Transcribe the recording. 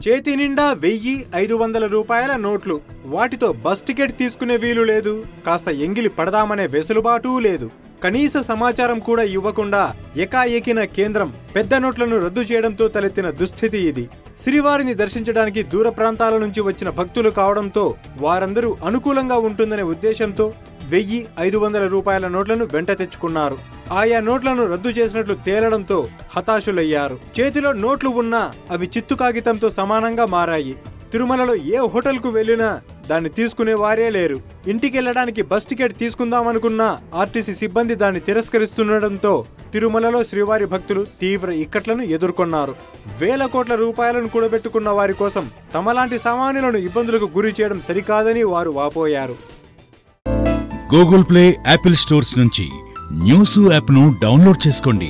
చేతి నిండా 1000-500 రూపాయల నోట్లు. వాటితో బస్ టికెట్ తీసుకునే వీలు లేదు. కాస్త ఎంగిలి పడదామనే వెసులుబాటు లేదు. కనీస సమాచారం కూడా ఇవ్వకుండా ఏకాఏకిన కేంద్రం పెద్ద నోట్లను రద్దు చేయడంతో తలెత్తిన దుస్థితి ఇది. శ్రీవారిని దర్శించడానికి దూర ప్రాంతాల నుంచి వచ్చిన భక్తులు కావడంతో వారందరూ అనుకూలంగా ఉంటుందనే ఉద్దేశంతో 1000-500 రూపాయల నోట్లను వెంట తెచ్చుకున్నారు. ఆయా నోట్లను రద్దు చేసినట్లు తేలడంతో హతాశులయ్యారు. చేతిలో నోట్లు ఉన్నా అవి చిత్తు కాగితంతో సమానంగా మారాయి. తిరుమలలో ఏ హోటల్కు వెళ్లినా దాన్ని తీసుకునే వారే లేరు. ఇంటికెళ్లడానికి బస్ టికెట్ తీసుకుందామనుకున్నా ఆర్టీసీ సిబ్బంది దాన్ని తిరస్కరిస్తుండటంతో తిరుమలలో శ్రీవారి భక్తులు తీవ్ర ఇక్కట్లను ఎదుర్కొన్నారు. వేల కోట్ల రూపాయలను కూడబెట్టుకున్న వారి కోసం తమలాంటి సామాన్యులను ఇబ్బందులకు గురి చేయడం సరికాదని వారు వాపోయారు. గూగుల్ ప్లే, యాపిల్ స్టోర్స్ నుంచి న్యూస్ యాప్ను డౌన్లోడ్ చేసుకోండి.